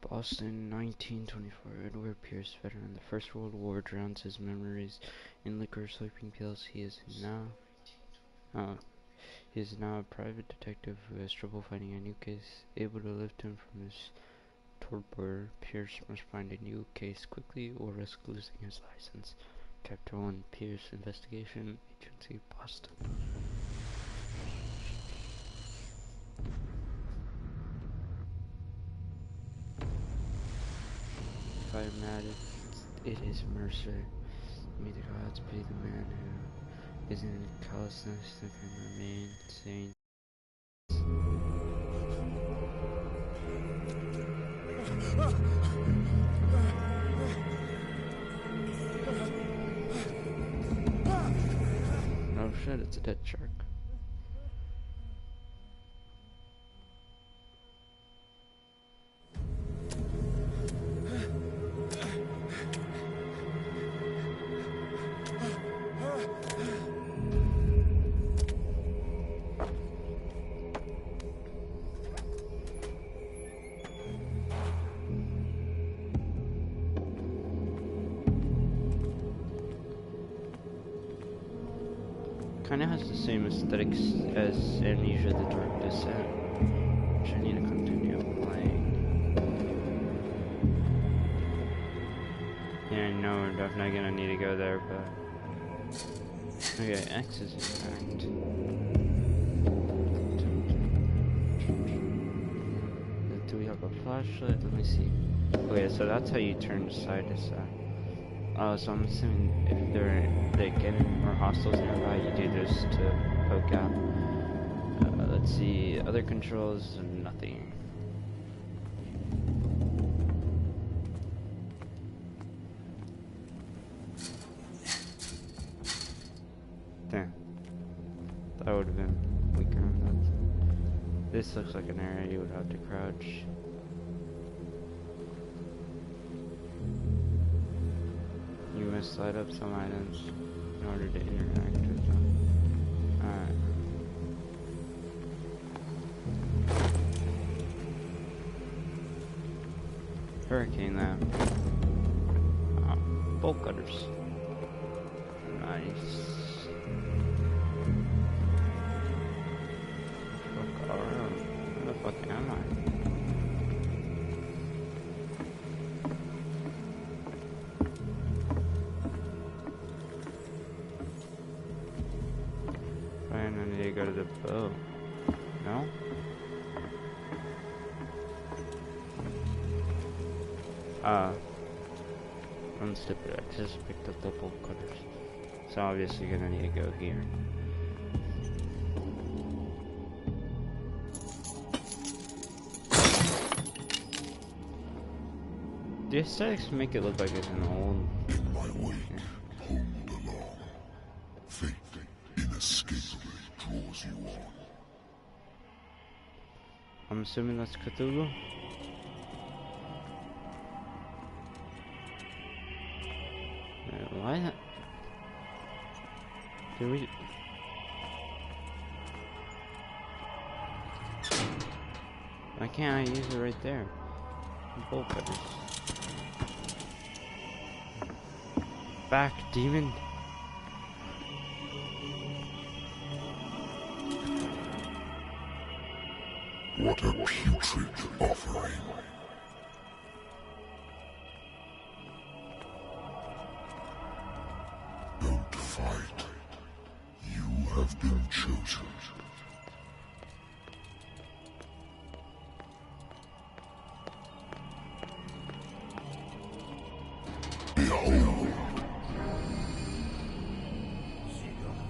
Boston, 1924. Edward Pierce, veteran of the First World War, drowns his memories in liquor sleeping pills. He is now a private detective who has trouble finding a new case. Able to lift him from his torpor, Pierce must find a new case quickly or risk losing his license. Chapter 1, Pierce Investigation Agency, Boston. If I am mad, it is Mercer. May the gods be the man who is in callousness that can remain sane. Oh shit, it's a dead shark. Kinda has the same aesthetics as Amnesia: The Dark Descent, which I need to continue playing. Yeah, I know we're definitely gonna need to go there, but... Okay, X is intact. Do we have a flashlight? Let me see. Okay, so that's how you turn side to side. So I'm assuming if they're like enemy or hostiles nearby, you do this to poke out. Let's see, other controls, nothing. Damn, that would have been weaker on that. This looks like an area you would have to crouch. You must slide up some items in order to interact with them. Alright. Hurricane lab. Bolt cutters. Nice. Where the fuck am I? I need to go to the boat. No? I'm stupid. I just picked up the bolt cutters. So obviously gonna need to go here. The aesthetics make it look like it's an old... In my wake, pulled along. Fate inescapably draws you on. I'm assuming that's Cthullu? Why? Did we... Why can't I use it right there? Bolt cutters. Back, demon! What a putrid offering. Don't fight. You have been chosen. Behold.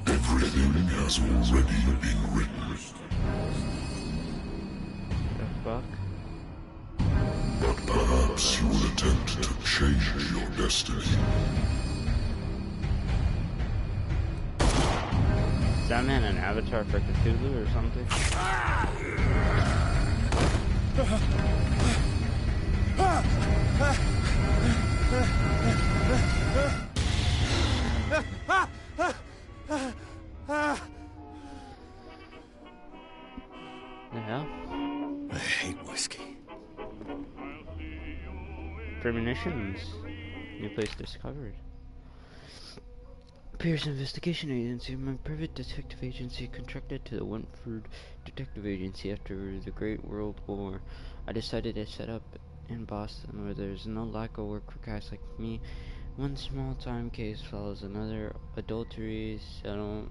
Everything has already been written. The fuck? But perhaps you will attempt to change your destiny. Is that man an avatar for Cthulhu or something? The hell? I hate whiskey. Premonitions. New place discovered. Pierce Investigation Agency. My private detective agency contracted to the Wentford Detective Agency after the Great World War. I decided to set up in Boston where there's no lack of work for guys like me. One small-time case follows another. Adultery, settle.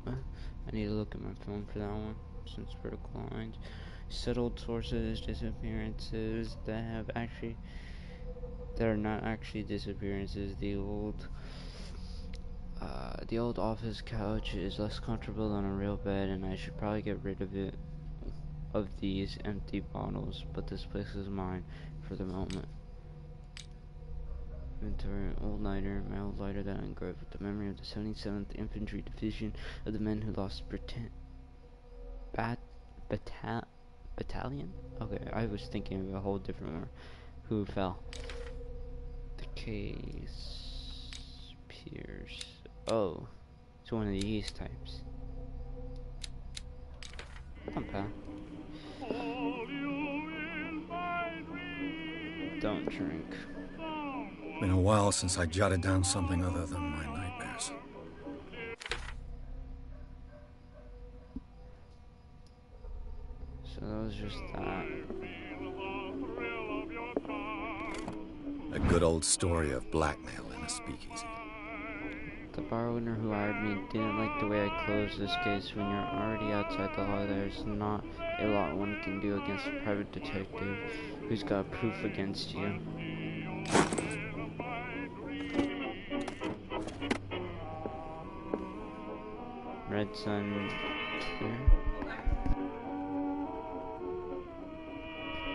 I need to look at my phone for that one, since vertical lines. Settled sources, disappearances that are not actually disappearances. The old office couch is less comfortable than a real bed, and I should probably get rid of these empty bottles, but this place is mine for the moment. Inventory, my old lighter that I engraved with the memory of the 77th Infantry Division of the men who lost battalion? Okay, I was thinking of a whole different one. Who fell? The case Pierce. Oh, it's one of these types. Not bad. Don't drink. Been a while since I jotted down something other than my nightmares. So that was just that. A good old story of blackmail in a speakeasy. The bar owner who hired me didn't like the way I closed this case. When you're already outside the law, there's not a lot one can do against a private detective who's got proof against you. Red sun here.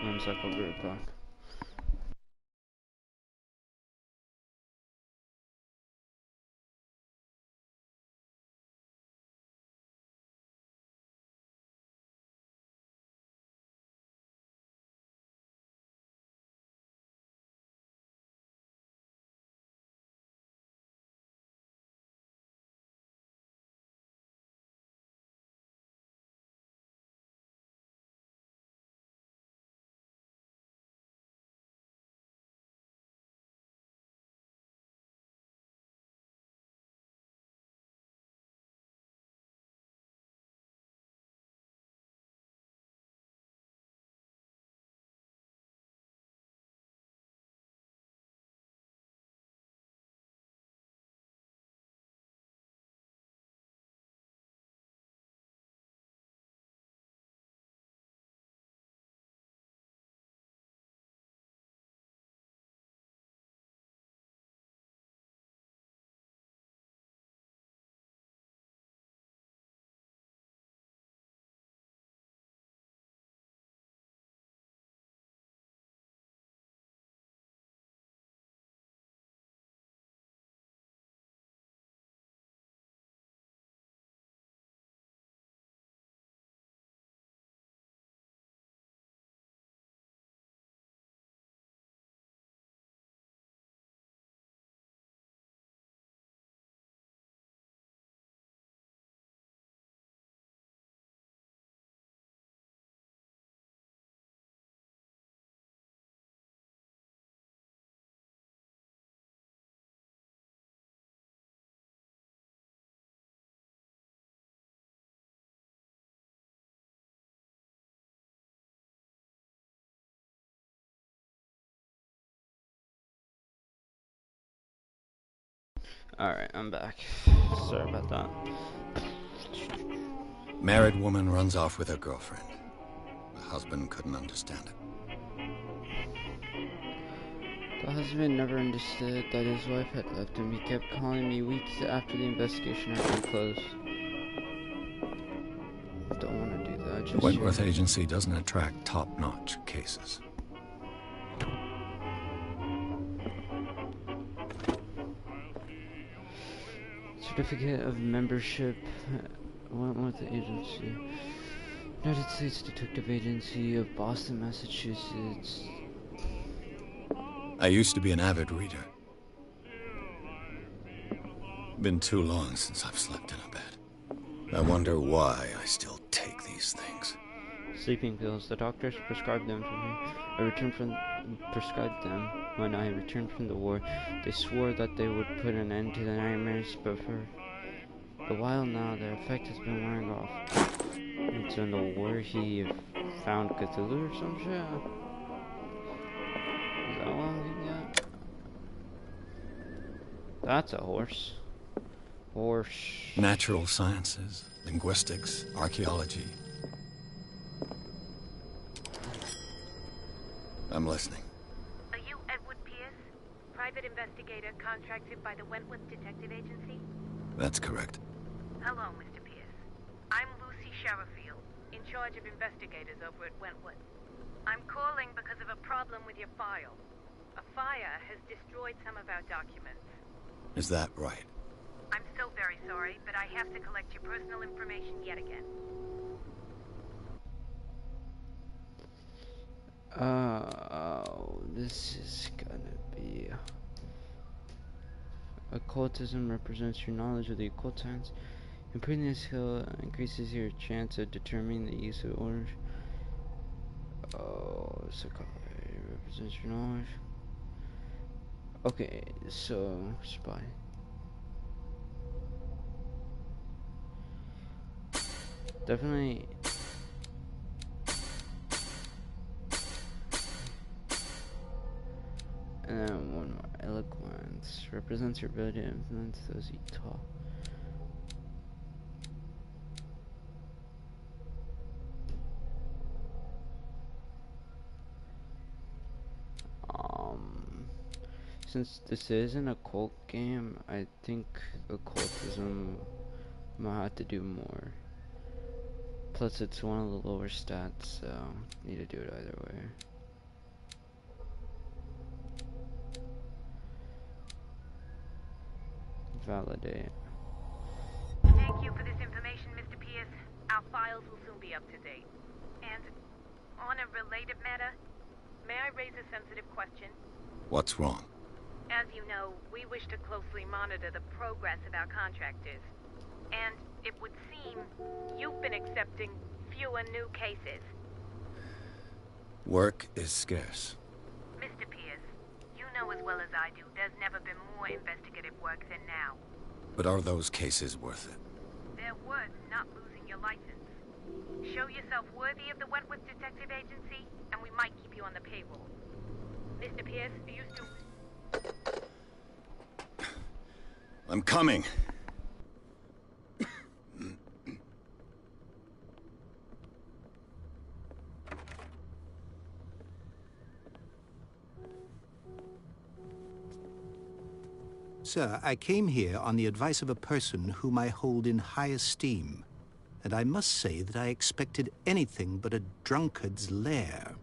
1 sec, I'll be right back. Alright, I'm back. Sorry about that. Married woman runs off with her girlfriend. The husband couldn't understand it. The husband never understood that his wife had left him. He kept calling me weeks after the investigation had been closed. Don't want to do that just The Wentworth yet. Agency doesn't attract top-notch cases. Certificate of membership. Wentworth Agency. United States Detective Agency of Boston, Massachusetts. I used to be an avid reader. Been too long since I've slept in a bed. I wonder why I still take these things. Sleeping pills. The doctors prescribed them for me. I returned from prescribed them when I returned from the war. They swore that they would put an end to the nightmares, but for a while now, the effect has been wearing off. It's in the war he found Cthullu or some shit. Is that what we got? That's a horse. Horse. Natural sciences, linguistics, archaeology. I'm listening. Are you Edward Pierce, private investigator contracted by the Wentworth Detective Agency? That's correct. Hello, Mr. Pierce. I'm Lucy Sherifield, in charge of investigators over at Wentworth. I'm calling because of a problem with your file. A fire has destroyed some of our documents. Is that right? I'm so very sorry, but I have to collect your personal information yet again. This is gonna be... Occultism represents your knowledge of the occult science. Improving this skill increases your chance of determining the use of orders. Oh, psychology represents your knowledge. Okay, so spy. Definitely. And then one more. Eloquence represents your ability to influence those you talk. Since this is an occult game, I think occultism might have to do more. Plus, it's one of the lower stats, so need to do it either way. Validate. Thank you for this information, Mr. Pierce. Our files will soon be up to date. And on a related matter, may I raise a sensitive question? What's wrong? As you know, we wish to closely monitor the progress of our contractors. And it would seem you've been accepting fewer new cases. Work is scarce. Mr. Pierce, you know as well as I do, there's never been more investigative work than now. But are those cases worth it? They're worth not losing your license. Show yourself worthy of the Wentworth Detective Agency, and we might keep you on the payroll. Mr. Pierce, are you still... I'm coming. Sir, I came here on the advice of a person whom I hold in high esteem, and I must say that I expected anything but a drunkard's lair.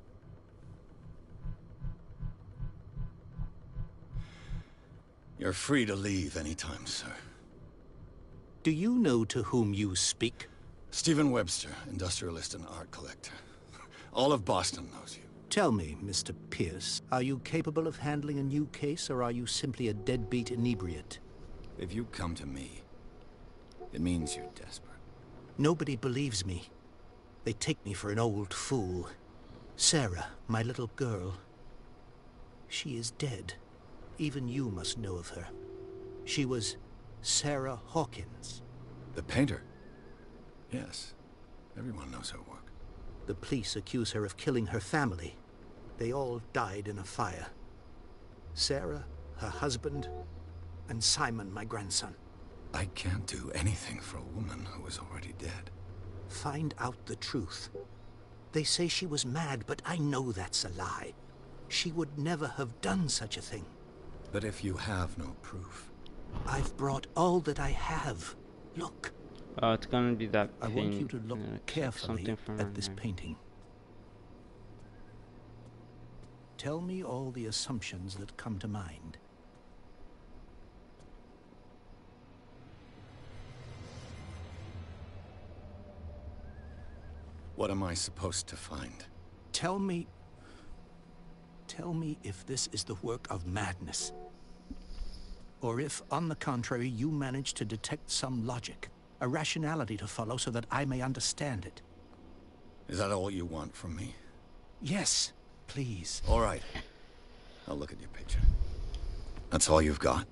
You're free to leave anytime, sir. Do you know to whom you speak? Stephen Webster, industrialist and art collector. All of Boston knows you. Tell me, Mr. Pierce, are you capable of handling a new case, or are you simply a deadbeat inebriate? If you come to me, it means you're desperate. Nobody believes me. They take me for an old fool. Sarah, my little girl, she is dead. Even you must know of her. She was Sarah Hawkins. The painter? Yes. Everyone knows her work. The police accuse her of killing her family. They all died in a fire. Sarah, her husband, and Simon, my grandson. I can't do anything for a woman who is already dead. Find out the truth. They say she was mad, but I know that's a lie. She would never have done such a thing. But if you have no proof... I've brought all that I have. Look. It's gonna be that I want you to look carefully at this painting. Tell me all the assumptions that come to mind. What am I supposed to find? Tell me if this is the work of madness. Or if, on the contrary, you manage to detect some logic, a rationality to follow so that I may understand it. Is that all you want from me? Yes, please. All right. I'll look at your picture. That's all you've got?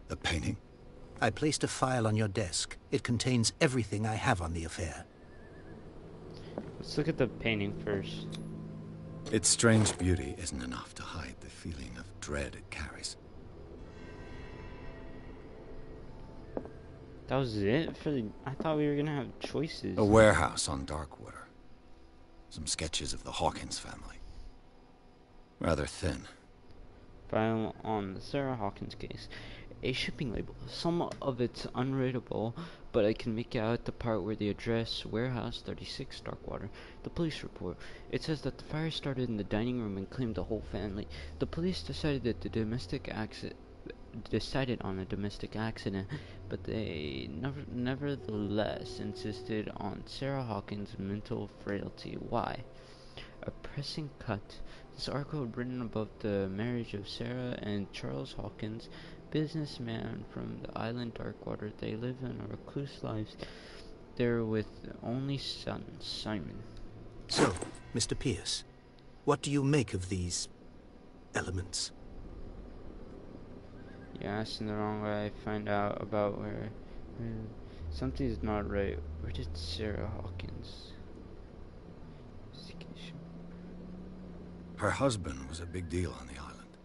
The painting? I placed a file on your desk. It contains everything I have on the affair. Let's look at the painting first. Its strange beauty isn't enough to hide the feeling of dread it carries. That was it for the... I thought we were gonna have choices. A warehouse on Darkwater. Some sketches of the Hawkins family. Rather thin. File on the Sarah Hawkins case. A shipping label. Some of it's unreadable, but I can make out the part where the address, Warehouse 36, Darkwater. The police report. It says that the fire started in the dining room and claimed the whole family. The police decided on a domestic accident, but they nevertheless insisted on Sarah Hawkins' mental frailty. Why? A pressing cut. This article written about the marriage of Sarah and Charles Hawkins, businessman from the island Darkwater. They live in recluse lives there with only son, Simon. So, Mr. Pierce, what do you make of these elements? You're asking the wrong way. I find out about where something's not right. Where did Sarah Hawkins? Investigation. Her husband was a big deal on the island.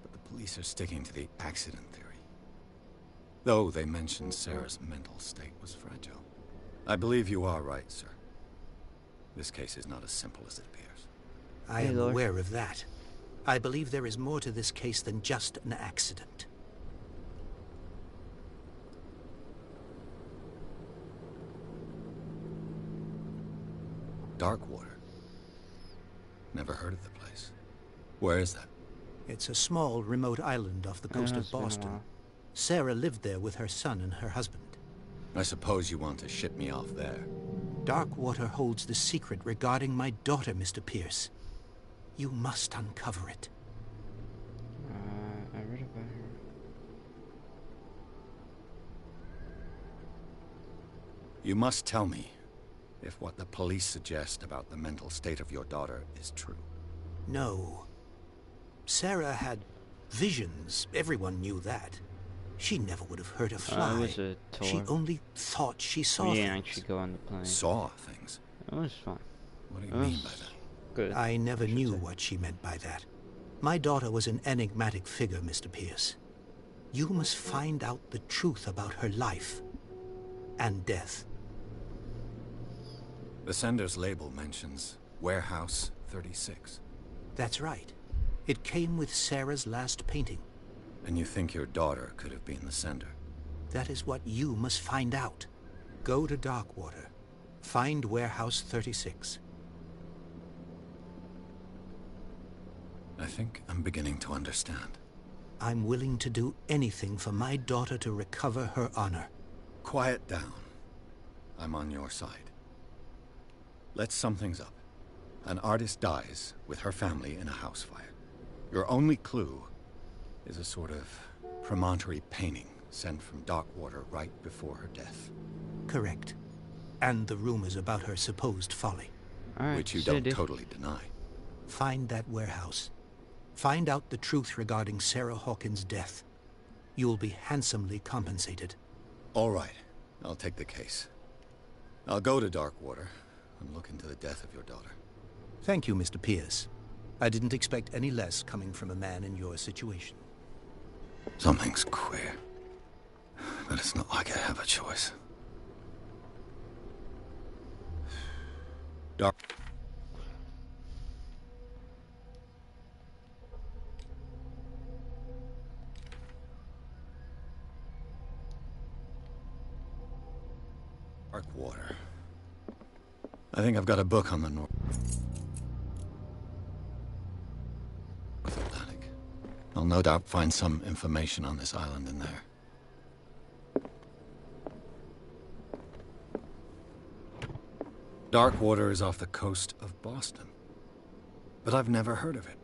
But the police are sticking to the accident theory. Though they mentioned Sarah's mental state was fragile. I believe you are right, sir. This case is not as simple as it appears. I am aware of that. I believe there is more to this case than just an accident. Darkwater. Never heard of the place. Where is that? It's a small, remote island off the coast of Boston. Sarah lived there with her son and her husband. I suppose you want to ship me off there. Darkwater holds the secret regarding my daughter, Mr. Pierce. You must uncover it. I read about her. You must tell me if what the police suggest about the mental state of your daughter is true. No. Sarah had visions. Everyone knew that. She never would have hurt a fly. It was a tour. She only thought she saw We didn't things. actually go on the plane. Saw things? It was fun. What do you It mean was by that? good. I never should knew say. what she meant by that. My daughter was an enigmatic figure, Mr. Pierce. You must find out the truth about her life and death. The sender's label mentions Warehouse 36. That's right. It came with Sarah's last painting. And you think your daughter could have been the sender? That is what you must find out. Go to Darkwater. Find Warehouse 36. I think I'm beginning to understand. I'm willing to do anything for my daughter to recover her honor. Quiet down. I'm on your side. Let's sum things up. An artist dies with her family in a house fire. Your only clue is a sort of promontory painting sent from Darkwater right before her death. Correct. And the rumors about her supposed folly. Alright, Which you so don't did- totally deny. Find that warehouse. Find out the truth regarding Sarah Hawkins' death. You'll be handsomely compensated. All right, I'll take the case. I'll go to Darkwater and look into the death of your daughter. Thank you, Mr. Pierce. I didn't expect any less coming from a man in your situation. Something's queer. But it's not like I have a choice. Darkwater. I think I've got a book on the North Atlantic. I'll no doubt find some information on this island in there. Darkwater is off the coast of Boston. But I've never heard of it.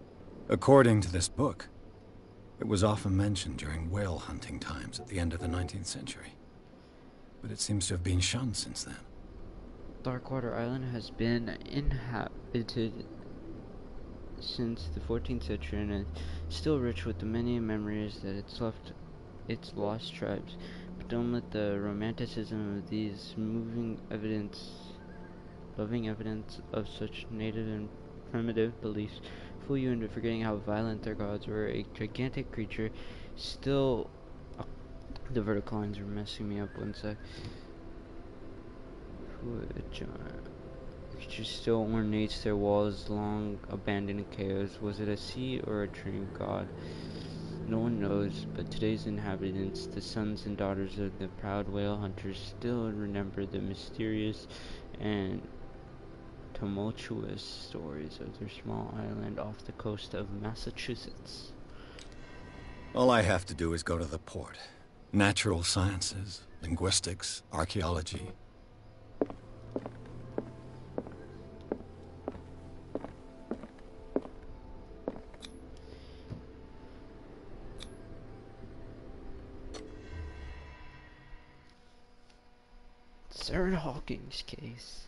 According to this book, it was often mentioned during whale hunting times at the end of the 19th century. But it seems to have been shunned since then. Darkwater Island has been inhabited since the 14th century and is still rich with the many memories that it's left its lost tribes. But don't let the romanticism of these loving evidence of such native and primitive beliefs fool you into forgetting how violent their gods were. A gigantic creature still... the vertical lines are messing me up one sec. Creature still ornates their walls, long abandoned in chaos. Was it a sea or a dream god? No one knows, but today's inhabitants, the sons and daughters of the proud whale hunters, still remember the mysterious and tumultuous stories of their small island off the coast of Massachusetts. All I have to do is go to the port. Natural sciences, linguistics, archaeology. Sarah Hawking's case.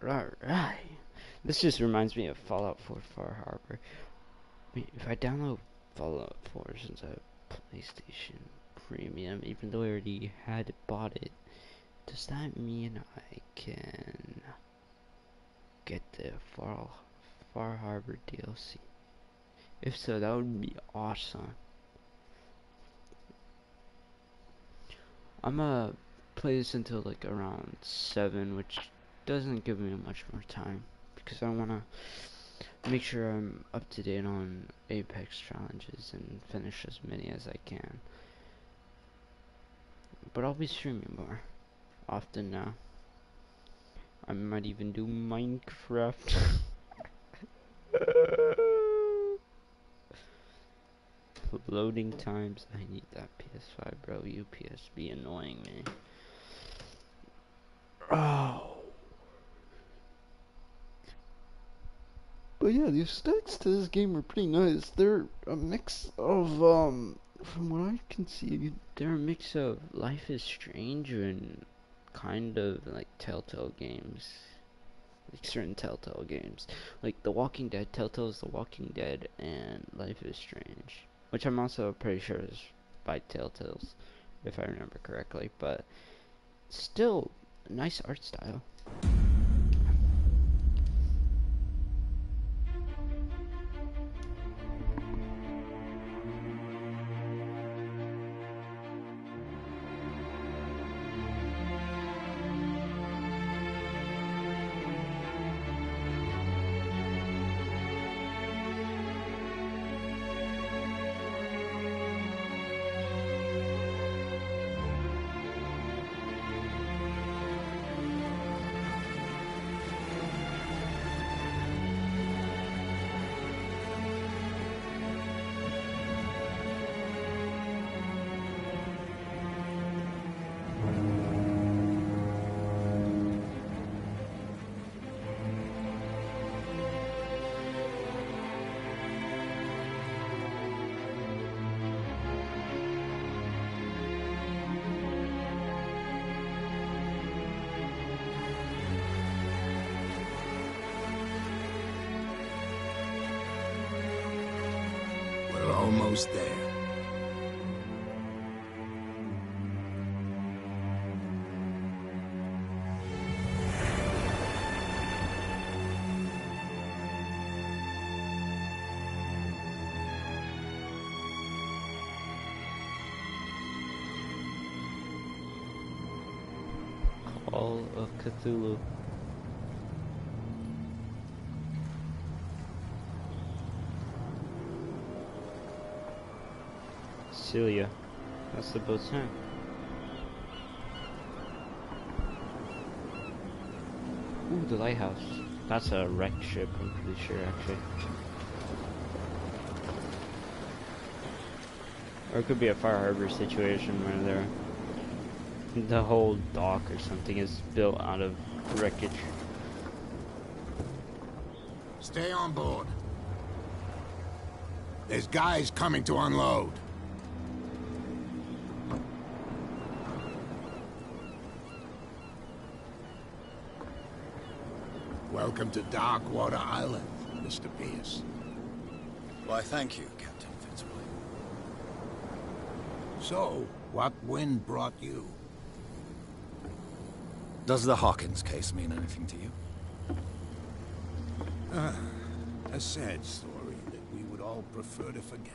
Right. This just reminds me of Fallout 4 Far Harbor. If I download Fallout 4 since I have PlayStation Premium, even though I already had bought it, does that mean I can get the Far Harbor DLC? If so, that would be awesome. I'm gonna play this until like around 7, which doesn't give me much more time because I wanna make sure I'm up to date on Apex challenges and finish as many as I can. But I'll be streaming more often now. I might even do Minecraft. Loading times. I need that PS5, bro. UPS be annoying me. Oh. But yeah, the aesthetics to this game are pretty nice. They're a mix of, from what I can see, they're a mix of Life is Strange and kind of like Telltale games. Like certain Telltale games. Like The Walking Dead, Telltale's The Walking Dead, and Life is Strange. Which I'm also pretty sure is by Telltale's, if I remember correctly. But still, a nice art style. Almost there. Call of Cthulhu. Celia. That's the boat's name. Ooh, the lighthouse. That's a wrecked ship, I'm pretty sure, actually. Or it could be a Far Harbor situation where the whole dock or something is built out of wreckage. Stay on board. There's guys coming to unload. Welcome to Darkwater Island. Mr. Pierce. Why, thank you, Captain Fitzroy. So, what wind brought you? Does the Hawkins case mean anything to you? A sad story that we would all prefer to forget.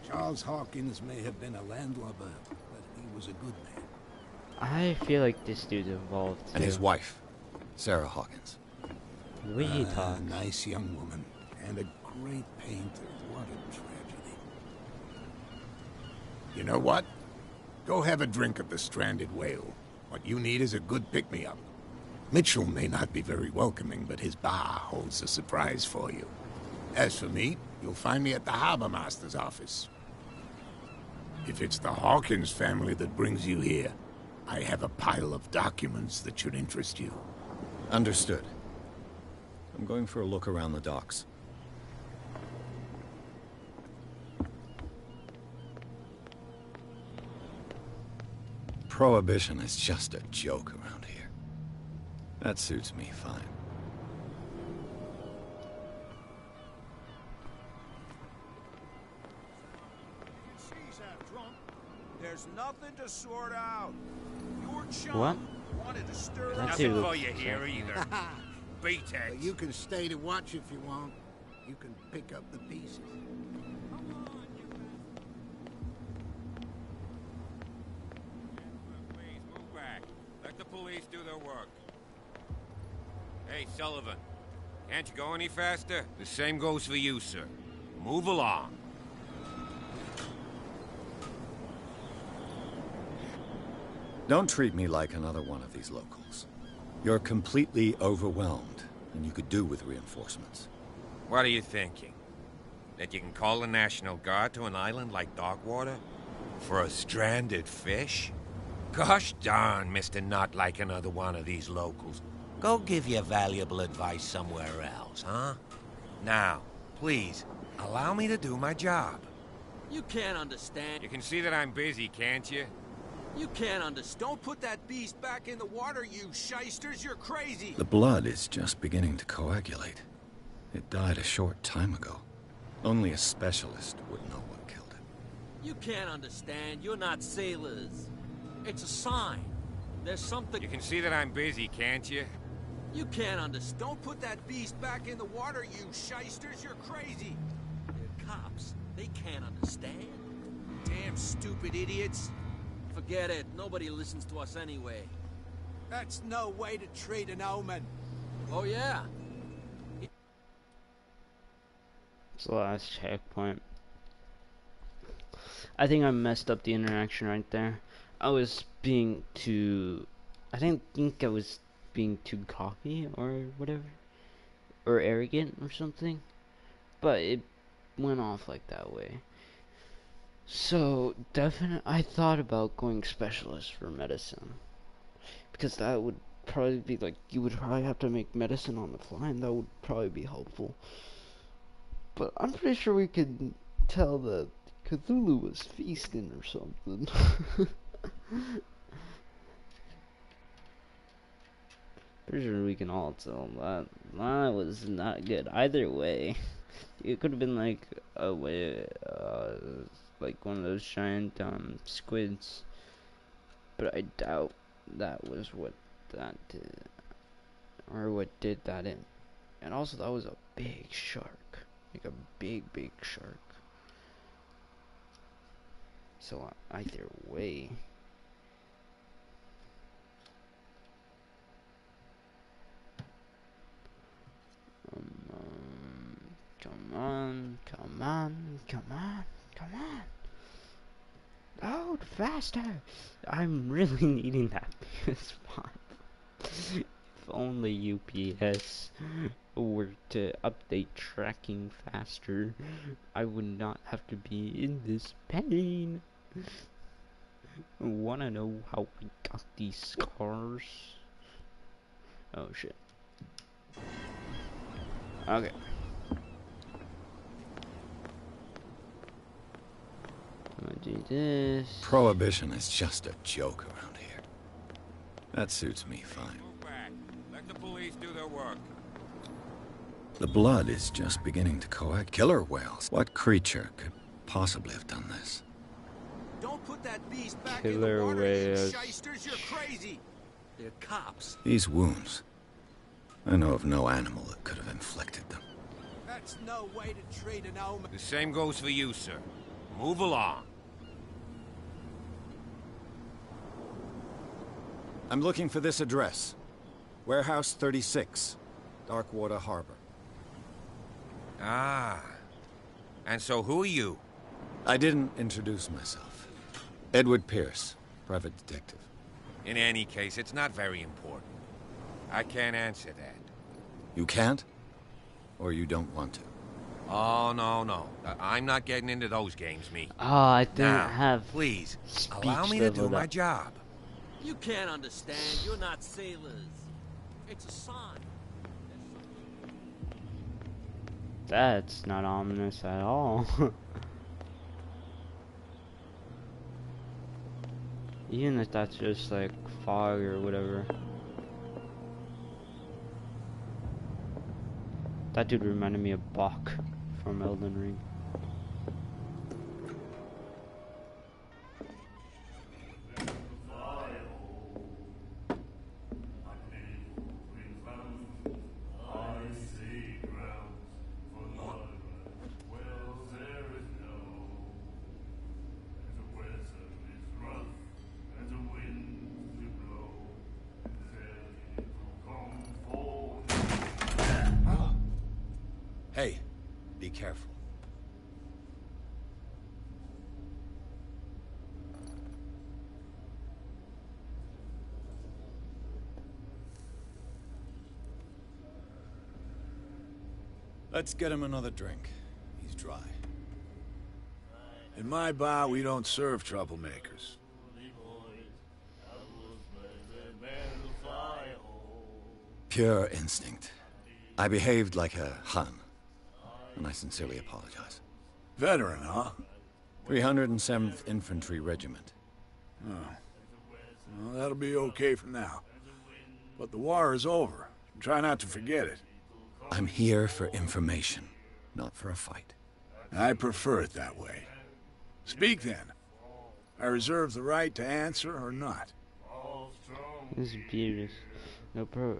Charles Hawkins may have been a landlubber, but he was a good man. I feel like this dude's involved too. And his wife, Sarah Hawkins. The way he talks. A nice young woman, and a great painter. What a tragedy. You know what? Go have a drink of the stranded whale. What you need is a good pick-me-up. Mitchell may not be very welcoming, but his bar holds a surprise for you. As for me, you'll find me at the Harbor Master's office. If it's the Hawkins family that brings you here, I have a pile of documents that should interest you. Understood. I'm going for a look around the docks. Prohibition is just a joke around here. That suits me fine. She's half drunk. There's nothing to sort out. Your chum What? wanted to stir That up. dude Nothing for looks you here either. Beat it. But you can stay to watch if you want. You can pick up the pieces. Please move back. Let the police do their work. Hey, Sullivan. Can't you go any faster? The same goes for you, sir. Move along. Don't treat me like another one of these locals. You're completely overwhelmed, and you could do with reinforcements. What are you thinking? That you can call the National Guard to an island like Darkwater? For a stranded fish? Gosh darn, Mr. Not like another one of these locals. Go give your valuable advice somewhere else, huh? Now, please, allow me to do my job. You can't understand. You can see that I'm busy, can't you? You can't understand. Don't put that beast back in the water, you shysters. You're crazy. The blood is just beginning to coagulate. It died a short time ago. Only a specialist would know what killed it. You can't understand. You're not sailors. It's a sign. There's something... You can see that I'm busy, can't you? You can't understand. Don't put that beast back in the water, you shysters. You're crazy. They're cops. They can't understand. Damn stupid idiots. Forget it. Nobody listens to us anyway. That's no way to treat an omen. Oh, yeah. It's the last checkpoint. I think I messed up the interaction right there. I was being too... I didn't think I was being too cocky or whatever. Or arrogant or something. But it went off like that way. So, definitely, I thought about going specialist for medicine. Because that would probably be like, you would probably have to make medicine on the fly, and that would probably be helpful. But I'm pretty sure we could tell that Cthullu was feasting or something. Pretty sure we can all tell that. That was not good. Either way, it could have been like a way, like one of those giant squids. But I doubt that was what that did, or what did that in. And also, that was a big shark, like a big shark. So either way. Come on. Load faster. I'm really needing that PS5. If only UPS were to update tracking faster, I would not have to be in this pain. Wanna know how we got these scars? Oh shit. Okay. I'm gonna do this. Prohibition is just a joke around here. That suits me fine. Move back. Let the police do their work. The blood is just beginning to coagulate. Killer whales. What creature could possibly have done this? Don't put that beast back Killer in the water, whales. you shysters. You're crazy. They're cops. These wounds. I know of no animal that could have inflicted them. That's no way to treat an omen. The same goes for you, sir. Move along. I'm looking for this address. Warehouse 36, Darkwater Harbor. Ah. And so who are you? I didn't introduce myself. Edward Pierce, private detective. In any case, it's not very important. I can't answer that. You can't? Or you don't want to? Oh, no. I'm not getting into those games, me. Oh, I didn't Now, have please, speech allow me to do leveled my up. job. You can't understand. You're not sailors. It's a sign. That's not ominous at all. Even if that's just like fog or whatever. That dude reminded me of Bach from Elden Ring. Hey, be careful. Let's get him another drink. He's dry. In my bar, we don't serve troublemakers. Pure instinct. I behaved like a Hun, and I sincerely apologize. Veteran, huh? 307th Infantry Regiment. Oh. Well, that'll be okay for now. But the war is over. Try not to forget it. I'm here for information, not for a fight. I prefer it that way. Speak then. I reserve the right to answer or not. This is beautiful. No pro.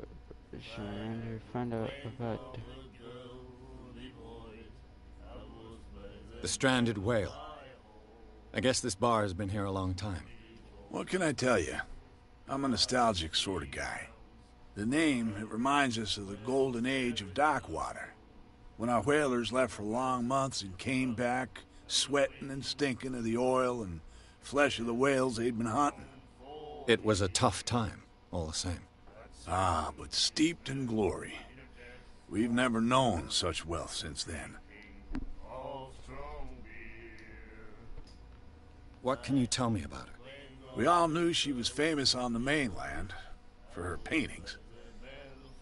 Surrender. Find out about. The stranded whale. I guess this bar has been here a long time. What can I tell you? I'm a nostalgic sort of guy. The name, it reminds us of the golden age of Darkwater. When our whalers left for long months and came back, sweating and stinking of the oil and flesh of the whales they'd been hunting. It was a tough time, all the same. Ah, but steeped in glory. We've never known such wealth since then. What can you tell me about her? We all knew she was famous on the mainland for her paintings.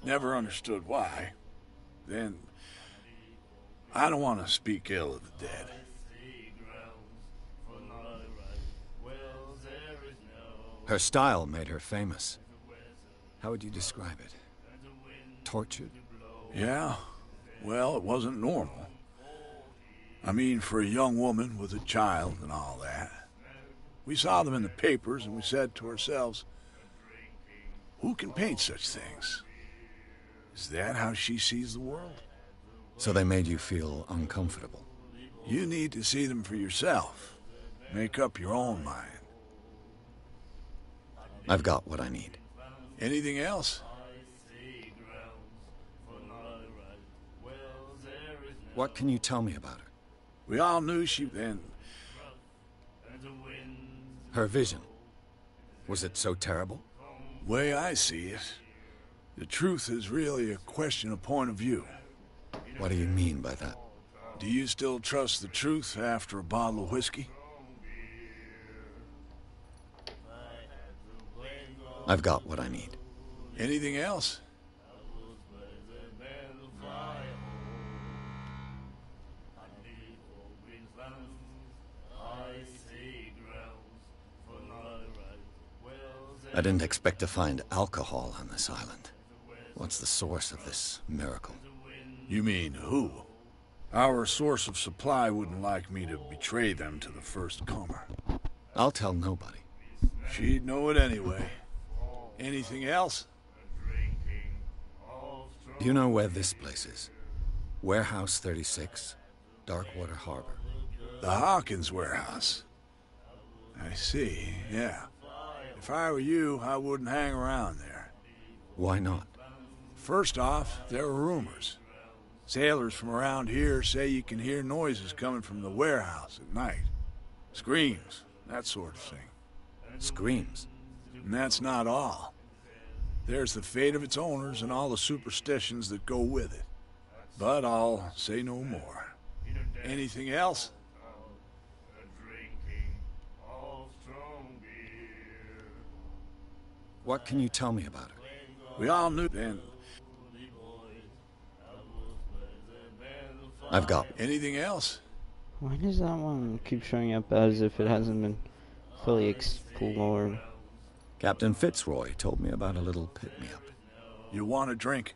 Never understood why. Then, I don't want to speak ill of the dead. Her style made her famous. How would you describe it? Tortured? Yeah, well, it wasn't normal. I mean, for a young woman with a child and all that. We saw them in the papers and we said to ourselves, who can paint such things? Is that how she sees the world? So they made you feel uncomfortable? You need to see them for yourself. Make up your own mind. I've got what I need. Anything else? What can you tell me about her? We all knew she then. Her vision. Was it so terrible? Way I see it, the truth is really a question of point of view. What do you mean by that? Do you still trust the truth after a bottle of whiskey? I've got what I need. Anything else? I didn't expect to find alcohol on this island. What's the source of this miracle? You mean who? Our source of supply wouldn't like me to betray them to the first comer. I'll tell nobody. She'd know it anyway. Anything else? Do you know where this place is? Warehouse 36, Darkwater Harbor. The Hawkins warehouse. I see, yeah. If I were you, I wouldn't hang around there. Why not? First off, there are rumors. Sailors from around here say you can hear noises coming from the warehouse at night. Screams, that sort of thing. Screams? And that's not all. There's the fate of its owners and all the superstitions that go with it. But I'll say no more. Anything else? What can you tell me about it? We all knew then. I've got Anything else? Why does that one keep showing up as if it hasn't been fully explored? Captain Fitzroy told me about a little pick-me-up. You want a drink?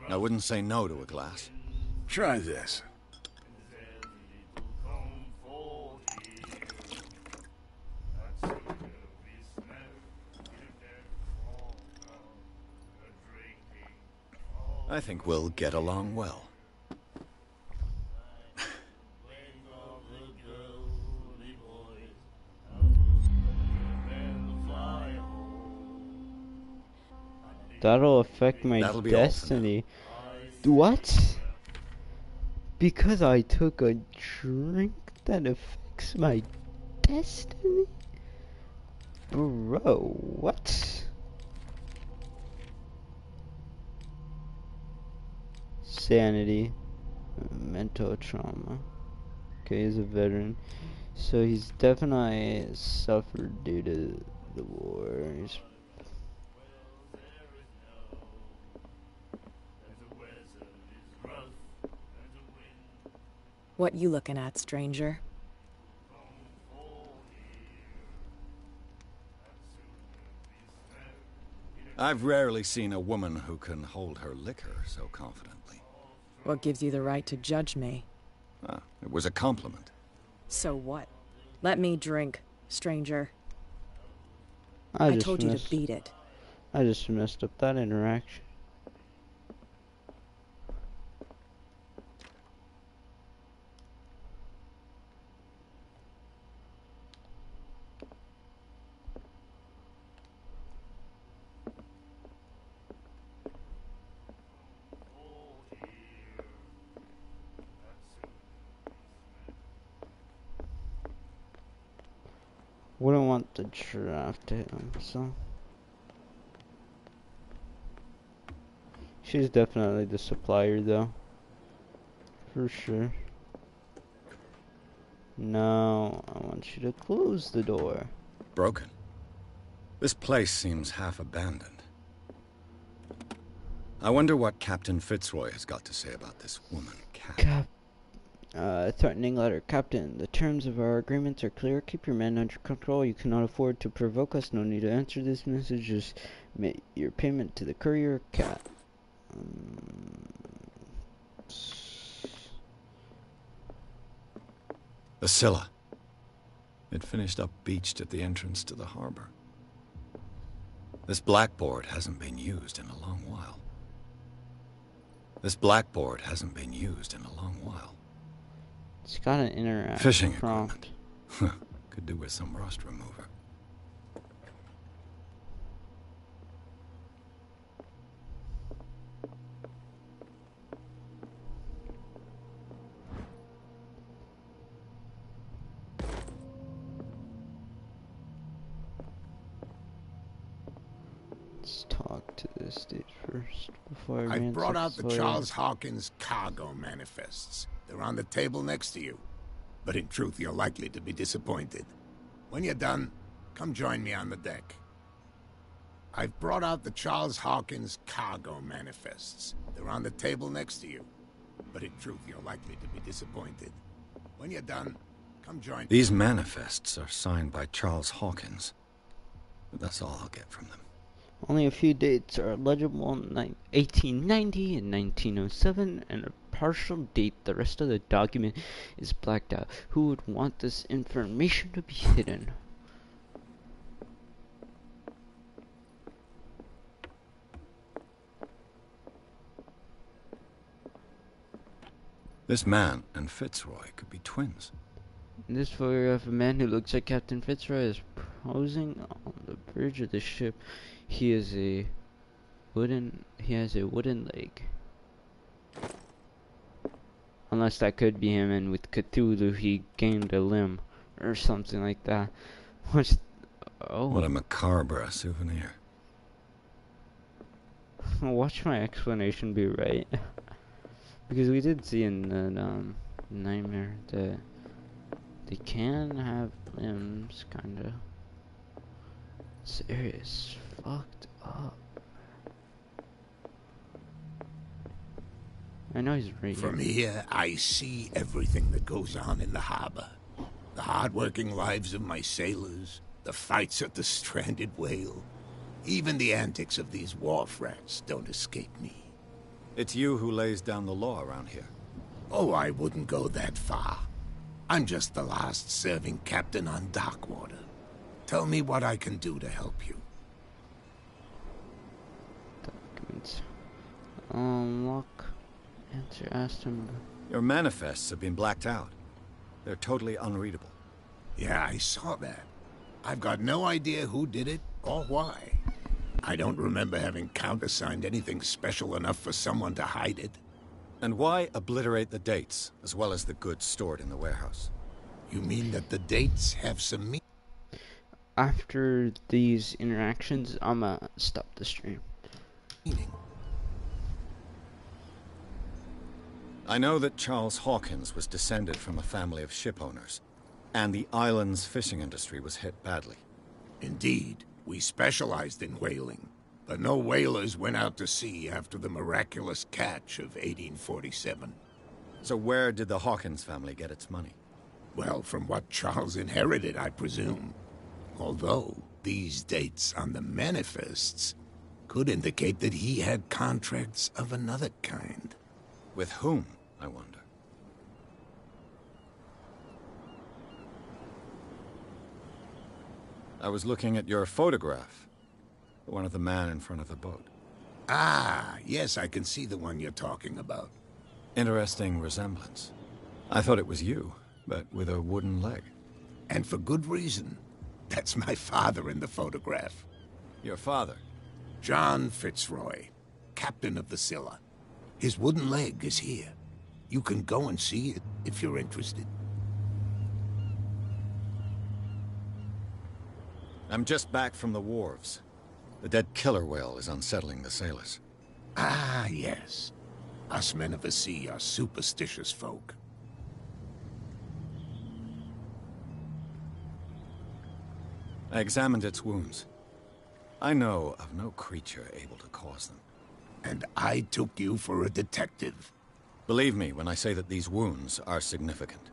I wouldn't say no to a glass. Try this. I think we'll get along well. That'll affect my That'll be all for now. destiny. What? Because I took a drink that affects my destiny? Bro, what? Sanity. Mental trauma. Okay, he's a veteran. So he's definitely suffered due to the war. He's What you looking at, stranger? I've rarely seen a woman who can hold her liquor so confidently. What gives you the right to judge me? Ah, it was a compliment. So what? Let me drink, stranger. I I just told you missed, to beat it. I just messed up that interaction. Wouldn't want the draft to hit him, so. She's definitely the supplier, though. For sure. Now, I want you to close the door. Broken. This place seems half abandoned. I wonder what Captain Fitzroy has got to say about this woman, Cat. Threatening letter. Captain, the terms of our agreements are clear. Keep your men under control. You cannot afford to provoke us. No need to answer this message. Just make your payment to the courier, Cat. The Scylla. It finished up beached at the entrance to the harbor. This blackboard hasn't been used in a long while. It's got an interaction Fishing prompt. equipment. Could do with some rust remover. Let's talk to this dude first before I I've brought out ransack the this Charles Hawkins cargo manifests. They're on the table next to you. But in truth, you're likely to be disappointed. When you're done, come join me on the deck. I've brought out the Charles Hawkins cargo manifests. They're on the table next to you. But in truth, you're likely to be disappointed. When you're done, come join me. These manifests are signed by Charles Hawkins. But that's all I'll get from them. Only a few dates are legible: 1890 and 1907, and a partial date. The rest of the document is blacked out. Who would want this information to be hidden? This man and Fitzroy could be twins. In this photograph, a man who looks like Captain Fitzroy is posing on the bridge of the ship. He has a wooden leg. Unless that could be him, and with Cthulhu he gained a limb or something like that. What a macabre souvenir. Watch my explanation be right. Because we did see in the nightmare that they can have limbs, kinda. Serious. Fucked up. I know he's right From here, I see everything that goes on in the harbor. The hard-working lives of my sailors, the fights at the stranded whale. Even the antics of these wharf rats don't escape me. It's you who lays down the law around here. Oh, I wouldn't go that far. I'm just the last serving captain on Darkwater. Tell me what I can do to help you. Documents. Unlock. Answer asked him. Your manifests have been blacked out. They're totally unreadable. Yeah, I saw that. I've got no idea who did it or why. I don't remember having countersigned anything special enough for someone to hide it. And why obliterate the dates, as well as the goods stored in the warehouse? You mean that the dates have some meaning? After these interactions, I'ma stop the stream. I know that Charles Hawkins was descended from a family of ship owners, and the island's fishing industry was hit badly. Indeed, we specialized in whaling, but no whalers went out to sea after the miraculous catch of 1847. So where did the Hawkins family get its money? Well, from what Charles inherited, I presume. Although, these dates on the manifests could indicate that he had contracts of another kind. With whom, I wonder? I was looking at your photograph. The one of the man in front of the boat. Ah, yes, I can see the one you're talking about. Interesting resemblance. I thought it was you, but with a wooden leg. And for good reason. That's my father in the photograph. Your father? John Fitzroy, captain of the Scylla. His wooden leg is here. You can go and see it if you're interested. I'm just back from the wharves. The dead killer whale is unsettling the sailors. Ah, yes. Us men of the sea are superstitious folk. I examined its wounds. I know of no creature able to cause them. And I took you for a detective. Believe me when I say that these wounds are significant.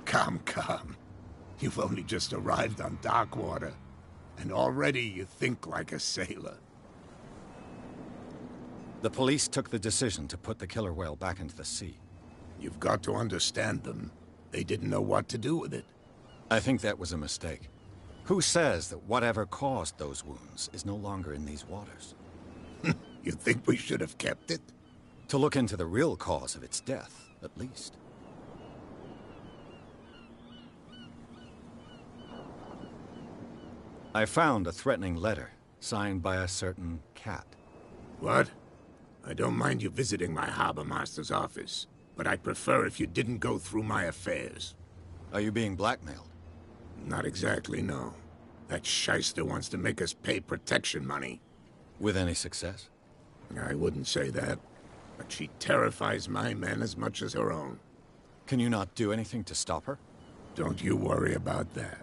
Come, come. You've only just arrived on Darkwater, and already you think like a sailor. The police took the decision to put the killer whale back into the sea. You've got to understand them. They didn't know what to do with it. I think that was a mistake. Who says that whatever caused those wounds is no longer in these waters? You think we should have kept it? To look into the real cause of its death, at least. I found a threatening letter, signed by a certain cat. What? I don't mind you visiting my harbor master's office, but I'd prefer if you didn't go through my affairs. Are you being blackmailed? Not exactly, no. That shyster wants to make us pay protection money. With any success? I wouldn't say that, but she terrifies my men as much as her own. Can you not do anything to stop her? Don't you worry about that.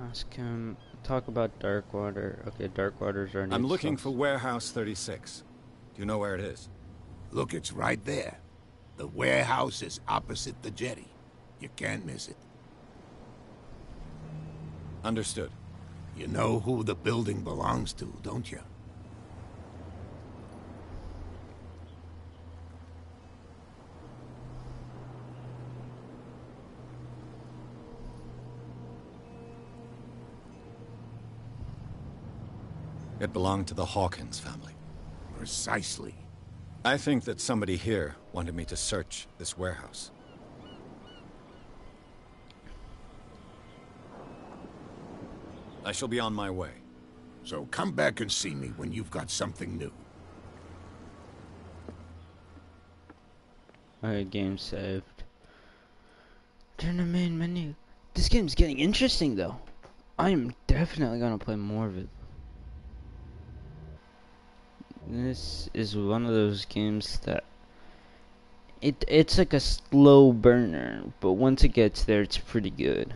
Ask him. Talk about Darkwater. Okay, Darkwater's our new I'm looking source. for Warehouse 36. Do you know where it is? Look, it's right there. The warehouse is opposite the jetty. You can't miss it. Understood. You know who the building belongs to, don't you? It belonged to the Hawkins family. Precisely. I think that somebody here wanted me to search this warehouse. I shall be on my way. So come back and see me when you've got something new. Alright, game saved. Turn the main menu. This game's getting interesting though. I am definitely gonna play more of it. This is one of those games that it's like a slow burner, but once it gets there, it's pretty good.